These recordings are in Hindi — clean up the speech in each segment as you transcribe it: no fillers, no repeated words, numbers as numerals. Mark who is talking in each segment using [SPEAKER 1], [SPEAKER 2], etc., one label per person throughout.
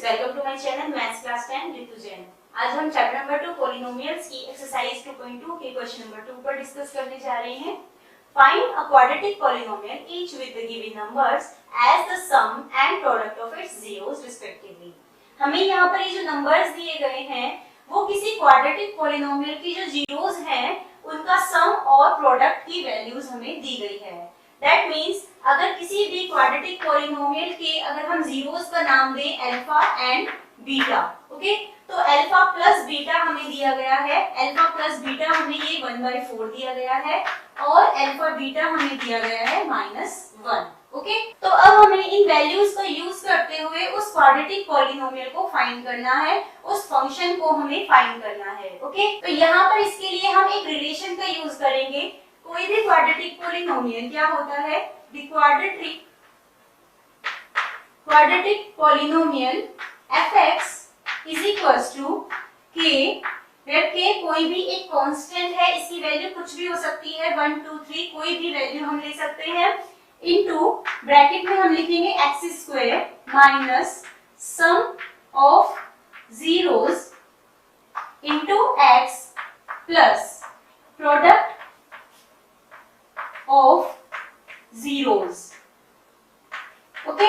[SPEAKER 1] Welcome to my channel maths class 10 Ritu Jain. आज हम चैप्टर नंबर 2 पॉलिनोमियल्स की एक्सरसाइज 2.2 के क्वेश्चन नंबर 2 पर डिस्कस करने जा रहे हैं। Find a quadratic polynomial each with the given numbers as the sum and product of its zeros respectively. हमें यहाँ पर ये जो नंबर्स दिए गए हैं वो किसी क्वाड्रेटिक पॉलिनोमियल की जो जीरोस हैं उनका सम और प्रोडक्ट की वैल्यूज हमें दी गई है। That means अगर किसी भी क्वाड्रेटिक पॉलिनोमियल के अगर हम जीरोस का नाम दें अल्फा एंड बीटा, ओके, तो अल्फा प्लस बीटा हमें दिया गया है, अल्फा प्लस बीटा हमें ये 1/4 दिया गया है और अल्फा बीटा हमें दिया गया है -1, ओके। तो अब हमें इन वैल्यूज का यूज करते हुए उस क्वाड्रेटिक पॉलिनोमियल को फाइंड करना है, उस फंक्शन को हमें फाइंड करना है, ओके। तो यहाँ पर इसके लिए हम एक रिलेशन का यूज करेंगे। कोई भी क्वाड्रेटिक पॉलिनोमियल क्या होता है? The quadratic polynomial fx is equals to k, where k कोई भी एक कांस्टेंट है, इसकी वैल्यू कुछ भी हो सकती है, 1 2 3 कोई भी वैल्यू हम ले सकते हैं, इनटू ब्रैकेट में हम लिखेंगे x² minus sum of zeros into x plus product of zeros, okay.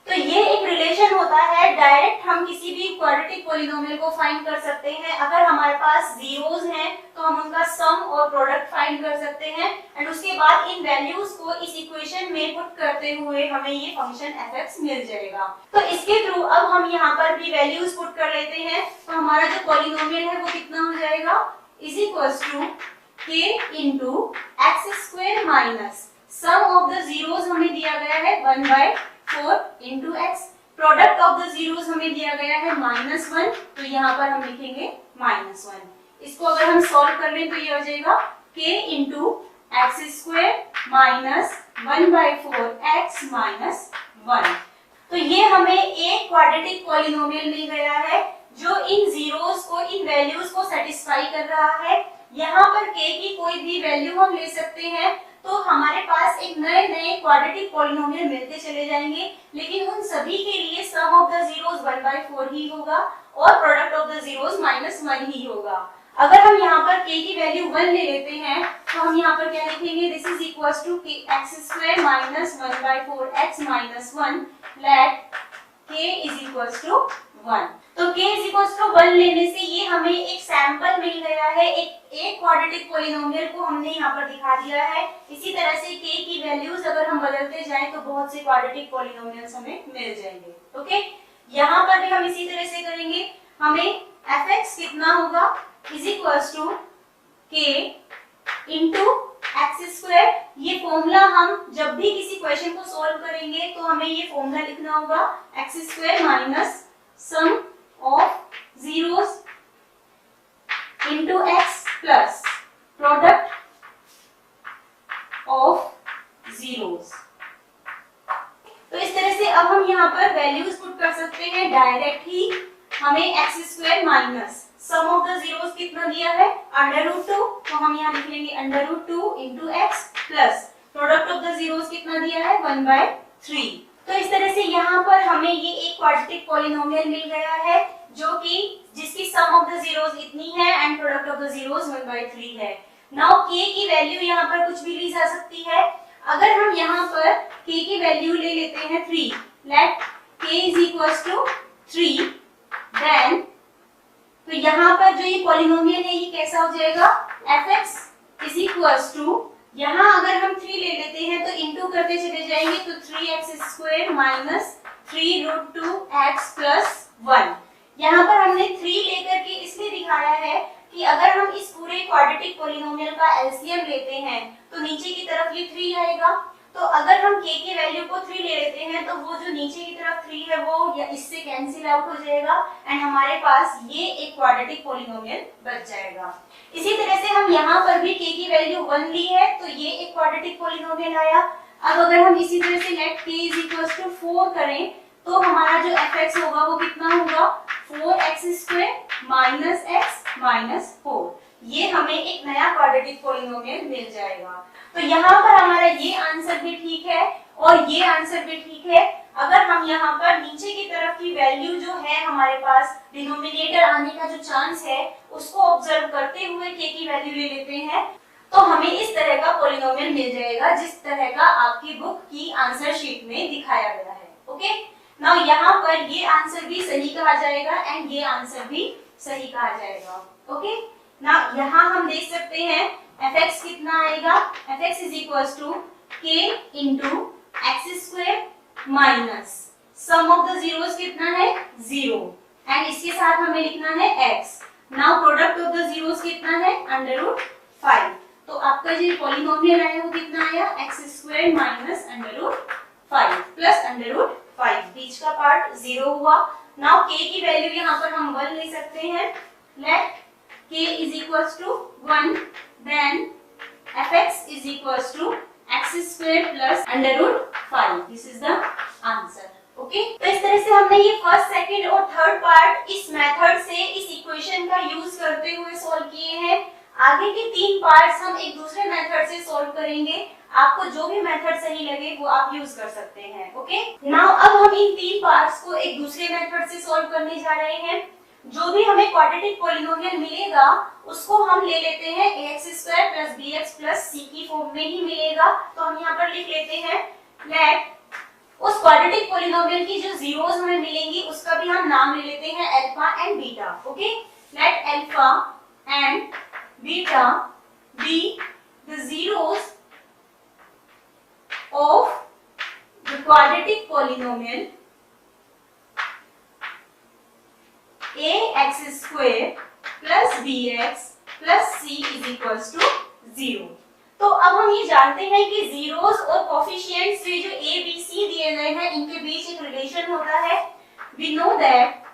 [SPEAKER 1] तो ये एक रिलेशन होता है, डायरेक्ट हम किसी भी क्वाड्रेटिक पॉलिनोमियल को फाइंड कर सकते हैं। अगर हमारे पास जीरोस हैं तो हम उनका सम और प्रोडक्ट फाइंड कर सकते हैं एंड उसके बाद इन वैल्यूज को इस इक्वेशन में पुट करते हुए हमें ये फंक्शन fx मिल जाएगा। तो इसके थ्रू अब हम यहाँ पर भी वैल्यूज पुट कर लेते हैं, तो हमारा जो पॉलिनोमियल है वो कितना हो जाएगा, is equals to k into x² minus sum of the zeros हमें दिया गया है 1/4 into x, product of the zeros हमें दिया गया है -1, तो यहाँ पर हम लिखेंगे -1। इसको अगर हम सॉल्व कर लें तो ये हो जाएगा k into x² minus 1/4x minus 1। तो ये हमें एक क्वाड्रेटिक पॉलिनोमियल मिल गया है जो इन जीरोस को, इन वैल्यूज को सेटिस्फाई कर रहा है। यहाँ पर k की कोई भी वैल्यू हम ले सकते हैं, तो हमारे पास एक नए नए क्वाड्रेटिक पॉलिनोमियल मिलते चले जाएंगे, लेकिन उन सभी के लिए सम ऑफ द जीरोस 1/4 ही होगा और प्रोडक्ट ऑफ द जीरोस -1 ही होगा। अगर हम यहाँ पर k की वैल्यू 1 ले लेते हैं तो हम यहाँ पर क्या लिखेंगे, this is equals to x² minus 1/4x minus 1, let k is equals to 1। तो k इज इक्वल्स टू 1 लेने से ये हमें एक सैंपल मिल गया है, एक क्वाड्रेटिक पॉलिनोमियल को हमने यहाँ पर दिखा दिया है। इसी तरह से k की वैल्यूज अगर हम बदलते जाएं तो बहुत से क्वाड्रेटिक पॉलिनोमियल्स हमें मिल जाएंगे, ओके। यहाँ पर भी हम इसी तरह से करेंगे, हमें fx कितना होगा, is equals to k into x²। ये फॉर्मूला हम जब भी किसी क्वेश्चन को सॉल्व करेंगे तो हमें ये फॉर्मूला लिखना होगा, x² minus sum of zeros into x plus product of zeros. तो इस तरह से अब हम यहाँ पर वैल्यूज पुट कर सकते हैं डायरेक्ट ही। हमें x² minus sum of the zeros कितना दिया है, √2, तो हम यहाँ लिख लेंगे √2 into x plus product of the zeros कितना दिया है, 1/3। तो इस तरह से यहाँ पर हमें ये एक क्वाड्रेटिक पॉलिनोमियल मिल गया है जो कि जिसकी सम ऑफ द जीरोस इतनी है and product of the zeros 1/3 है। नाउ k की वैल्यू यहाँ पर कुछ भी ली जा सकती है। अगर हम यहाँ पर k की वैल्यू ले लेते हैं 3, let k is equals to 3, then तो यहाँ पर जो ये पॉलिनोमियल है ये कैसा हो जाएगा, fx इज इक्वल्स टू, यहाँ अगर हम 3 ले लेते हैं तो इंटू करते चले जाएंगे तो 3x² माइनस 3√2x प्लस 1। यहाँ पर हमने 3 लेकर के इसलिए दिखाया है कि अगर हम इस पूरे क्वाड्रेटिक पॉलिनोमियल का एलसीएम लेते हैं तो नीचे की तरफ ये 3 आएगा। तो अगर हम k की वैल्यू को 3 ले लेते हैं तो वो जो नीचे की तरफ 3 है वो या इससे कैंसिल आउट हो जाएगा एंड हमारे पास ये एक क्वाड्रेटिक पॉलिनोमियल बच जाएगा। इसी तरह से हम यहाँ पर भी k की वैल्यू 1 ली है तो ये एक क्वाड्रेटिक पॉलिनोमियल आया। अब अगर हम इसी तरह से let k is equals to 4 करें तो हमारा जो fx होगा वो कितना होगा, 4x² माइनस x माइनस 4। ये हमें एक नया क्वाड्रेटिक पॉलिनोमियल मिल जाएगा। तो यहाँ पर हमारा ये आंसर भी ठीक है और ये आंसर भी ठीक है। अगर हम यहाँ पर नीचे की तरफ की वैल्यू जो है हमारे पास डिनोमिनेटर आने का जो चांस है उसको ऑब्जर्व करते हुए k की वैल्यू ले लेते हैं तो हमें इस तरह का पॉलिनोमियल मिल जाएगा जिस तरह का आपकी बुक की आंसर शीट में दिखाया गया है। ओके, नाउ यहाँ पर ये आंसर भी सही कहा जाएगा एंड ये आंसर भी सही कहा जाएगा। ओके, नाउ यहाँ हम देख सकते हैं fx कितना आएगा, fx is equals to k into x square minus sum of the zeros कितना है 0 एंड इसके साथ हमें लिखना है x। Now product of the zeros कितना है अंडर रूट 5। तो आपका जो पॉलिनोमियल आया वो कितना आया x square minus under root 5 plus under root 5, बीच का पार्ट 0 हुआ। नाउ k की वैल्यू यहाँ पर हम 1 ले सकते हैं, let k is equals to 1 then fx is equals to x square plus under root 5, this is the answer. Okay, तो इस तरह से हमने ये फर्स्ट, सेकंड और थर्ड पार्ट इस मेथड से इस इक्वेशन का यूज करते हुए सॉल्व किए हैं। आगे के 3 पार्ट्स हम एक दूसरे मेथड से सॉल्व करेंगे, आपको जो भी मेथड सही लगे वो आप यूज कर सकते हैं। ओके, नाउ अब हम इन 3 पार्ट्स को एक दूसरे मेथड से सॉल्व करने जा रहे हैं। जो भी हमें क्वाड्रेटिक पॉलिनोमियल मिलेगा उसको हम ले लेते हैं ax² + bx + c की फॉर्म में ही मिलेगा, तो हम यहाँ पर लिख लेते हैं लेट उस क्वाड्रेटिक पॉलिनोमियल की जो जीरोस हमें मिलेंगी उसका भी हम नाम ले लेते हैं alpha and beta. Okay, let alpha and beta be the zeros of the quadratic polynomial ax² + bx + c is equals to 0। तो अब हम ये जानते हैं कि जीरोस और कोफिशिएंट्स से जो a b c दिए गए हैं इनके बीच एक रिलेशन होता है। we know that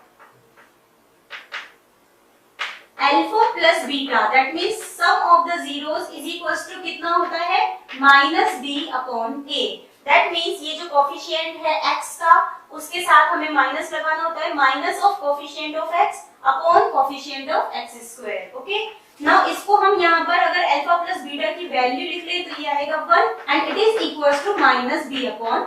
[SPEAKER 1] alpha plus beta that means sum of the zeros is equals to कितना होता है -b/a। दैट मींस ये जो कोफिशिएंट है x का उसके साथ हमें माइनस लगाना होता है, minus of coefficient of x upon coefficient of x²। Okay, now इसको हम यहाँ पर अगर अल्फा प्लस बीटा की वैल्यू लिख ले तो ये आएगा 1 and it is equals to -b/a।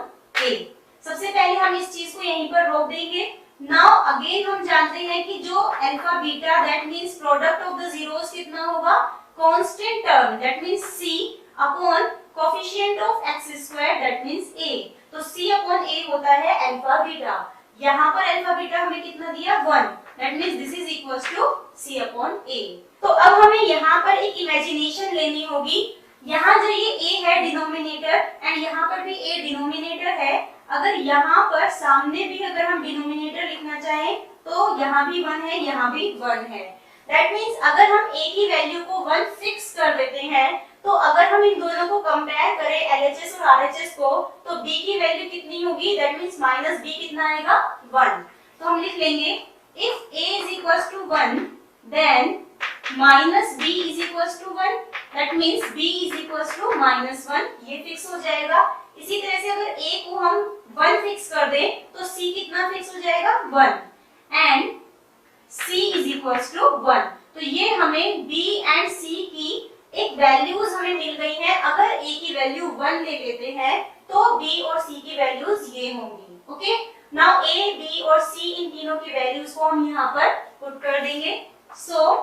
[SPEAKER 1] सबसे पहले हम इस चीज को यहीं पर रोक देंगे। नाउ अगेन हम जानते हैं कि जो alpha beta that means product of the zeros कितना होगा constant term that means c upon coefficient of x² that means a। तो c अपॉन a होता है अल्फा बीटा। यहाँ पर अल्फा बीटा हमें कितना दिया 1 that means this is equals to c upon a। तो अब हमें यहाँ पर एक इमेजिनेशन लेनी होगी। यहाँ जो ये a है डिनोमिनेटर एंड यहाँ पर भी a डिनोमिनेटर है, अगर यहाँ पर सामने भी अगर हम डिनोमिनेटर लिखना चाहें तो यहाँ भी 1 है, यहाँ भी 1 है। दैट मींस अगर हम a की वैल्यू को 1 फिक्स कर देते हैं तो अगर हम इन दोनों को कंपेयर करें LHS और RHS को तो b की वैल्यू कितनी होगी दैट मींस -b कितना आएगा 1। तो हम लिख लेंगे if a is equals to 1 then -b is equals to 1 that means b is equals to -1, ये फिक्स हो जाएगा। इसी तरह से अगर a को हम 1 फिक्स कर दें तो c कितना फिक्स हो जाएगा 1 and c is equals to 1। तो ये हमें b एंड c की एक वैल्यूज हमें मिल गई हैं। अगर a की वैल्यू 1 ले लेते हैं तो b और c की वैल्यूज ये होंगी। ओके, नाउ a b और c इन तीनों की वैल्यूज को हम यहाँ पर पुट कर देंगे। So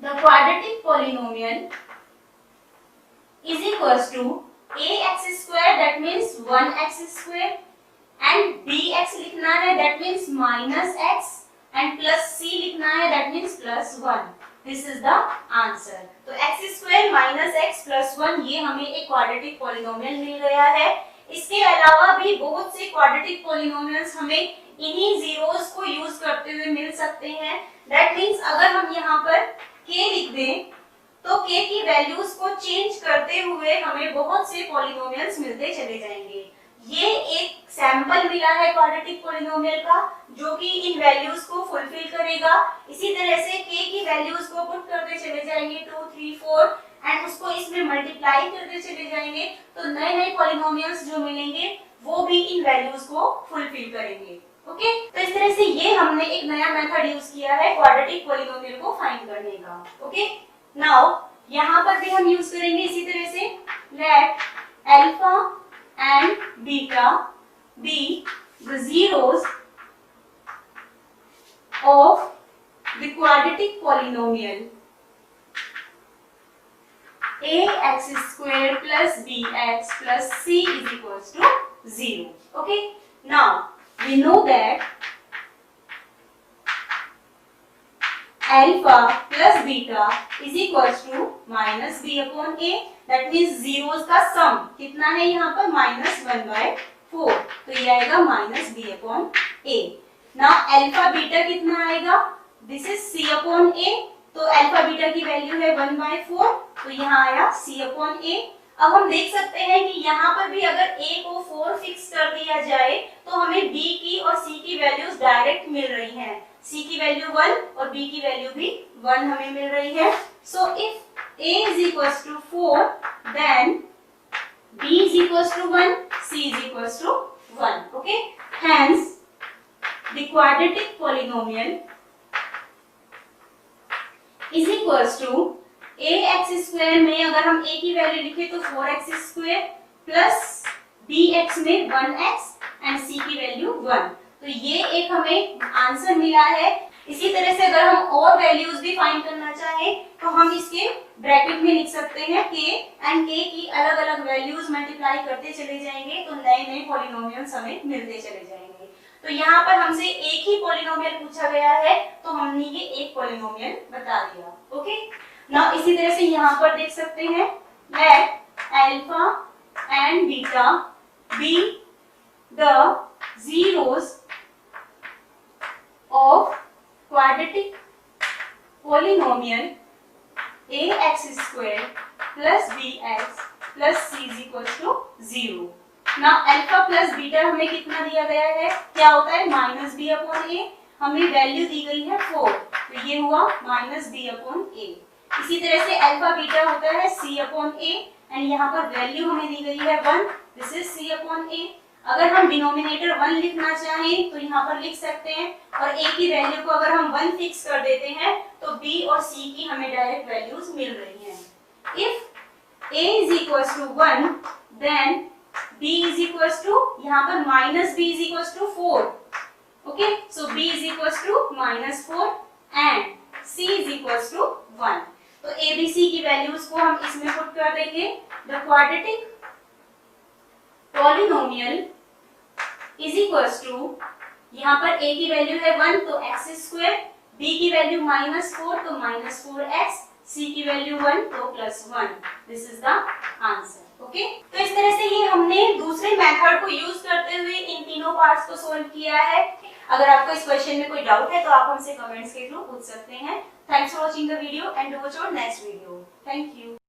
[SPEAKER 1] the quadratic polynomial is equals to ax² that means 1x² and bx लिखना है that means -x and plus c लिखना है that means +1। This is the answer. तो x² -x +1 ये हमें एक क्वाड्रेटिक पॉलिनोमियल मिल गया है। इसके अलावा भी बहुत से क्वाड्रेटिक पॉलिनोमियल्स हमें इन्हीं जीरोस को यूज करते हुए मिल सकते हैं। दैट मींस अगर हम यहाँ पर k लिख दें तो k की वैल्यूज को चेंज करते हुए हमें बहुत से पॉलिनोमियल्स मिलते चले जाएंगे। ये एक सैंपल मिला है क्वाड्रेटिक पॉलिनोमियल का जो कि इन वैल्यूज को फुलफिल करेगा। इसी तरह से k की वैल्यूज को पुट करते चले जाएंगे 2 3 4 एंड उसको इसमें मल्टीप्लाई करते चले जाएंगे तो नए नए पॉलिनोमियल्स जो मिलेंगे वो भी इन वैल्यूज को फुलफिल करेंगे। ओके, तो इस तरह से ये हमने एक नया मेथड यूज किया है क्वाड्रेटिक पॉलिनोमियल को फाइंड करने का। ओके, नाउ यहाँ पर भी हम यूज करेंगे इसी तरह से let alpha and beta be the zeros of the quadratic polynomial ax square plus bx plus c is equals to 0. Okay, now we know that alpha plus beta is equals to minus b upon a. That means zeros का सम कितना है यहाँ पर -1/4, तो ये आएगा माइनस बी अपॉन ए. नाउ अल्फा बीटा कितना आएगा, दिस इज सी अपॉन ए, तो अल्फा बीटा की वैल्यू है 1/4, तो यहाँ आया सी अपॉन ए. अब हम देख सकते हैं कि यहाँ पर भी अगर a को 4 फिक्स कर दिया जाए तो हमें b की और c की वैल्यूज डायरेक्ट मिल रही हैं. c की वैल्यू 1 और b की वैल्यू भी 1 हमें मिल रही है. So if a is equals to 4, then b is equals to 1, c is equals to 1. Okay, hence the quadratic polynomial is equals to ax square में अगर हम a की वैल्यू लिखे तो 4x स्क्वायर प्लस bx में 1x एंड c की वैल्यू 1. तो ये एक हमें आंसर मिला है. इसी तरह से अगर हम और वैल्यूज भी फाइंड करना चाहें तो हम इसके ब्रैकेट में लिख सकते हैं k एंड k की अलग अलग वैल्यूज मल्टीप्लाई करते चले जाएंगे तो नए नए पॉलिनोमियल्स हमें मिलते चले जाएंगे. तो यहाँ पर हमसे एक ही पॉलिनोमियल पूछा गया है तो हमने ये एक पॉलिनोमियल बता दिया. ओके, नाउ इसी तरह से यहाँ पर देख सकते हैं let alpha and beta be the zeros of quadratic polynomial ax square plus bx plus c is equals to 0. Now alpha plus beta हमें कितना दिया गया है, क्या होता है माइनस बी अपॉन ए. हमें वैल्यू दी गई है 4, तो ये हुआ माइनस बी अपॉन ए. इसी तरह से अल्फा बीटा होता है c अपॉन a एंड यहाँ पर वैल्यू हमें दी गई है 1, this is c upon a. अगर हम डिनोमिनेटर 1 लिखना चाहें तो यहाँ पर लिख सकते हैं और a की वैल्यू को अगर हम 1 फिक्स कर देते हैं तो b और c की हमें डायरेक्ट वैल्यूज मिल रही हैं. If a is equals to 1 then b is equals to यहाँ पर minus b is equals to 4. Okay, so b is equals to -4 and c is equals to 1. तो a b c की वैल्यूज को हम इसमें पुट कर देंगे. The quadratic polynomial is equals to, यहाँ पर a की वैल्यू है 1 तो x स्क्वायर, b की वैल्यू -4 तो -4x, c की वैल्यू 1 तो +1. This is the answer. Okay, तो इस तरह से ही हमने दूसरे मेथड को यूज करते हुए इन तीनों पार्ट्स को सॉल्व किया है. अगर आपको इस क्वेश्चन में कोई डाउट है तो आप हमसे कमेंट्स के थ्रू पूछ सकते हैं. Thanks for watching the video and do watch our next video. Thank you.